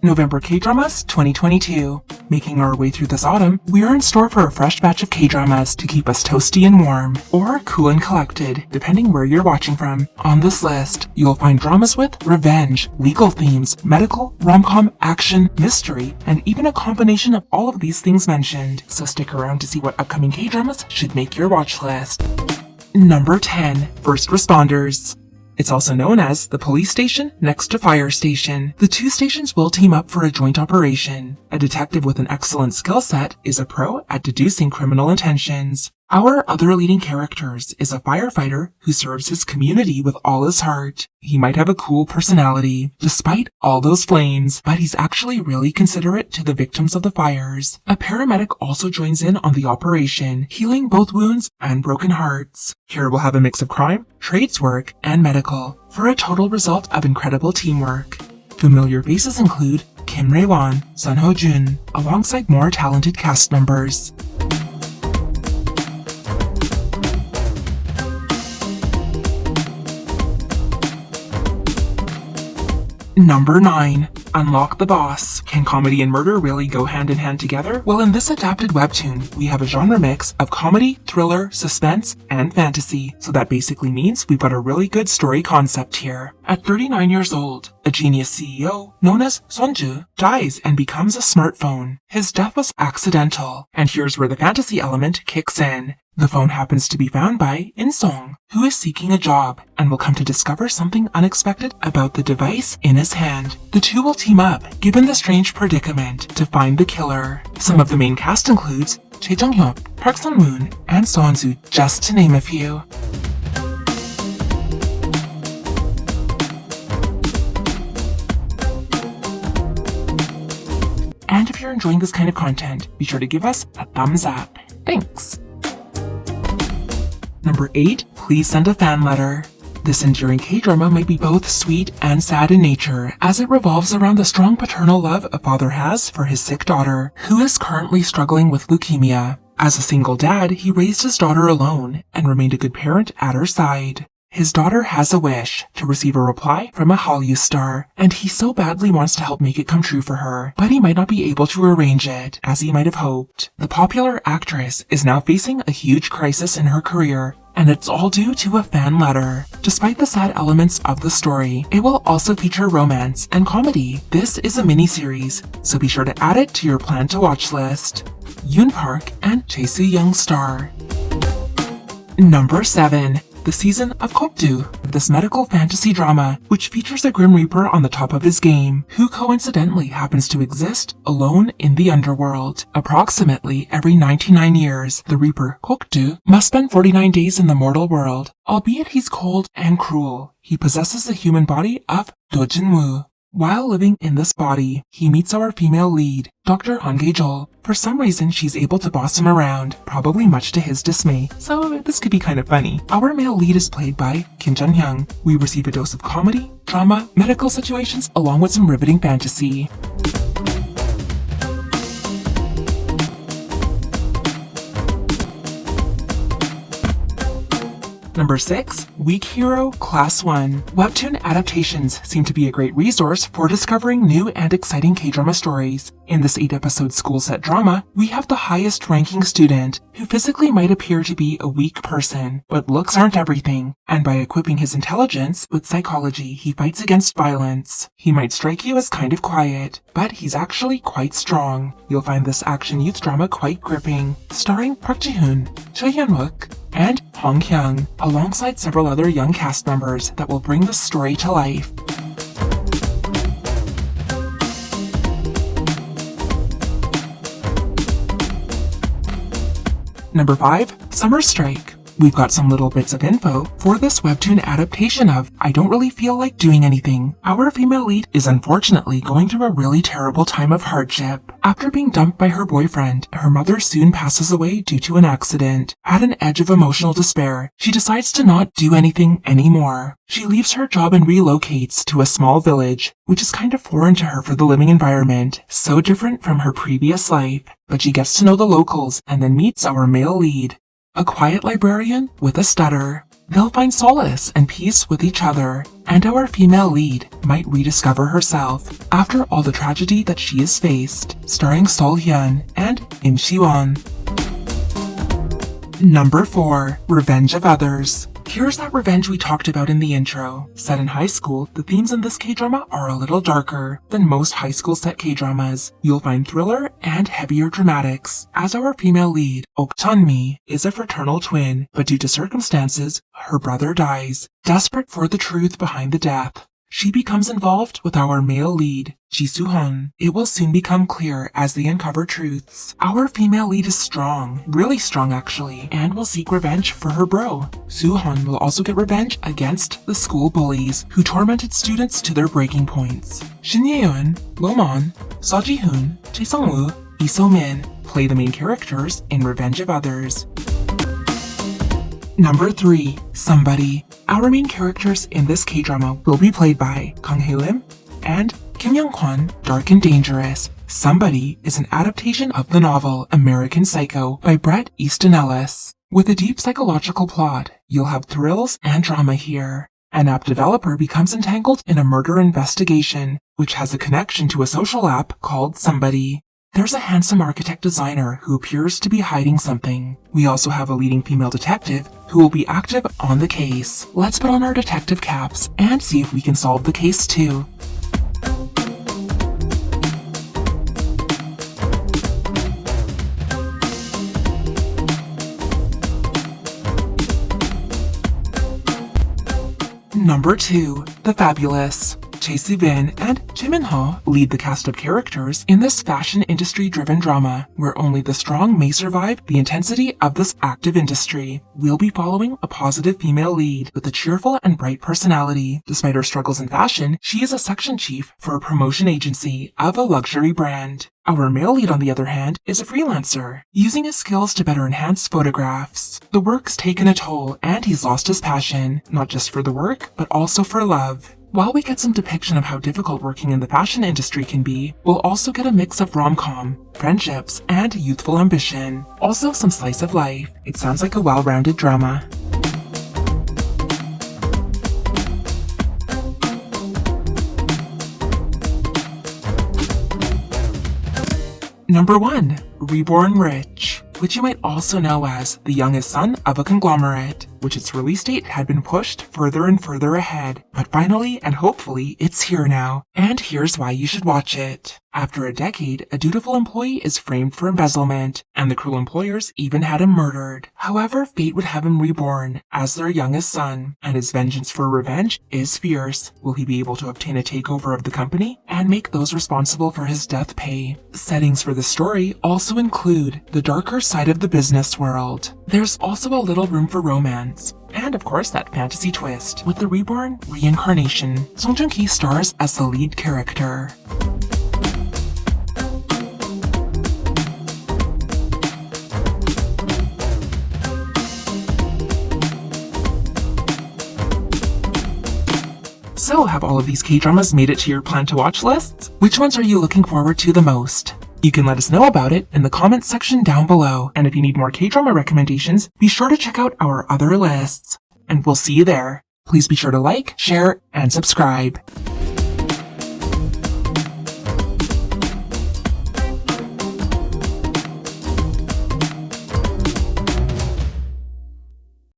November K-Dramas 2022. Making our way through this autumn, we are in store for a fresh batch of K-Dramas to keep us toasty and warm, or cool and collected, depending where you're watching from. On this list, you'll find dramas with revenge, legal themes, medical, rom-com, action, mystery, and even a combination of all of these things mentioned. So stick around to see what upcoming K-Dramas should make your watch list. Number 10. First Responders. It's also known as the police station next to fire station. The two stations will team up for a joint operation. A detective with an excellent skill set is a pro at deducing criminal intentions. Our other leading characters is a firefighter who serves his community with all his heart. He might have a cool personality, despite all those flames, but he's actually really considerate to the victims of the fires. A paramedic also joins in on the operation, healing both wounds and broken hearts. Here we'll have a mix of crime, trades work, and medical, for a total result of incredible teamwork. Familiar faces include Kim Rae-won, Sun Ho-jun, alongside more talented cast members. Number 9. Unlock the Boss. Can comedy and murder really go hand in hand together? Well, in this adapted webtoon, we have a genre mix of comedy, thriller, suspense, and fantasy. So that basically means we've got a really good story concept here. At 39 years old, a genius CEO known as Sonju dies and becomes a smartphone. His death was accidental, and here's where the fantasy element kicks in. The phone happens to be found by In-song, who is seeking a job, and will come to discover something unexpected about the device in his hand. The two will team up, given the strange predicament, to find the killer. Some of the main cast includes Choi Jung-hyuk, Park Sun-moon, and So Eun-soo, just to name a few. And if you're enjoying this kind of content, be sure to give us a thumbs up. Thanks! Number 8. Please send a fan letter. This enduring K-drama might be both sweet and sad in nature, as it revolves around the strong paternal love a father has for his sick daughter, who is currently struggling with leukemia. As a single dad, he raised his daughter alone, and remained a good parent at her side. His daughter has a wish to receive a reply from a Hallyu star, and he so badly wants to help make it come true for her, but he might not be able to arrange it, as he might have hoped. The popular actress is now facing a huge crisis in her career, and it's all due to a fan letter. Despite the sad elements of the story, it will also feature romance and comedy. This is a mini-series, so be sure to add it to your plan to watch list. Yoon Park and Chae Soo-young star. Number 7. The Season of Kokdu, this medical fantasy drama, which features a Grim Reaper on the top of his game, who coincidentally happens to exist alone in the underworld. Approximately every 99 years, the Reaper, Kokdu, must spend 49 days in the mortal world. Albeit he's cold and cruel, he possesses the human body of Do Jin-woo. While living in this body, he meets our female lead, Dr. Han Gae-jol. For some reason, she's able to boss him around, probably much to his dismay, so this could be kind of funny. Our male lead is played by Kim Jun-hyung. We receive a dose of comedy, drama, medical situations, along with some riveting fantasy. Number 6. Weak Hero Class 1. Webtoon adaptations seem to be a great resource for discovering new and exciting K-drama stories. In this 8-episode school-set drama, we have the highest-ranking student, who physically might appear to be a weak person, but looks aren't everything, and by equipping his intelligence with psychology, he fights against violence. He might strike you as kind of quiet, but he's actually quite strong. You'll find this action youth drama quite gripping, starring Park Ji-hoon, Choi Hyun-wook, and Hong Kyung, alongside several other young cast members that will bring the story to life. Number 5. Summer Strike. We've got some little bits of info for this webtoon adaptation of I Don't Really Feel Like Doing Anything. Our female lead is unfortunately going through a really terrible time of hardship. After being dumped by her boyfriend, her mother soon passes away due to an accident. At an edge of emotional despair, she decides to not do anything anymore. She leaves her job and relocates to a small village, which is kind of foreign to her for the living environment, so different from her previous life. But she gets to know the locals and then meets our male lead, a quiet librarian with a stutter. They'll find solace and peace with each other, and our female lead might rediscover herself after all the tragedy that she has faced, starring Sol Hyun and Im Si-won. Number 4. Revenge of Others. Here's that revenge we talked about in the intro. Set in high school, the themes in this K-drama are a little darker than most high school set K-dramas. You'll find thriller and heavier dramatics, as our female lead, Ok Chun-mi, is a fraternal twin, but due to circumstances, her brother dies. Desperate for the truth behind the death, she becomes involved with our male lead, Ji Soo-hun. It will soon become clear as they uncover truths. Our female lead is strong, really strong actually, and will seek revenge for her bro. Soo-hun will also get revenge against the school bullies who tormented students to their breaking points. Shin Ye-eun, Lo-mon, Seo Ji-hoon, Jae Sung-woo, Lee So-min play the main characters in Revenge of Others. Number 3. Somebody. Our main characters in this K-drama will be played by Kang Hae-lim and Kim Young-kwon. Dark and Dangerous. Somebody is an adaptation of the novel American Psycho by Bret Easton Ellis. With a deep psychological plot, you'll have thrills and drama here. An app developer becomes entangled in a murder investigation, which has a connection to a social app called Somebody. There's a handsome architect designer who appears to be hiding something. We also have a leading female detective who will be active on the case. Let's put on our detective caps and see if we can solve the case too. Number 2. The Fabulous. Chae Si-bin and Jae Min-ho lead the cast of characters in this fashion industry-driven drama, where only the strong may survive the intensity of this active industry. We'll be following a positive female lead with a cheerful and bright personality. Despite her struggles in fashion, she is a section chief for a promotion agency of a luxury brand. Our male lead, on the other hand, is a freelancer, using his skills to better enhance photographs. The work's taken a toll, and he's lost his passion, not just for the work, but also for love. While we get some depiction of how difficult working in the fashion industry can be, we'll also get a mix of rom-com, friendships, and youthful ambition. Also some slice of life. It sounds like a well-rounded drama. Number 1. Reborn Rich, which you might also know as the youngest son of a conglomerate, which its release date had been pushed further and further ahead. But finally, and hopefully, it's here now. And here's why you should watch it. After a decade, a dutiful employee is framed for embezzlement, and the cruel employers even had him murdered. However, fate would have him reborn as their youngest son, and his vengeance for revenge is fierce. Will he be able to obtain a takeover of the company and make those responsible for his death pay? Settings for the story also include the darker side of the business world. There's also a little room for romance. And of course that fantasy twist with the reborn reincarnation. Song Joong-ki stars as the lead character. So have all of these K-dramas made it to your plan to watch lists? Which ones are you looking forward to the most? You can let us know about it in the comments section down below. And if you need more K-drama recommendations, be sure to check out our other lists. And we'll see you there. Please be sure to like, share, and subscribe.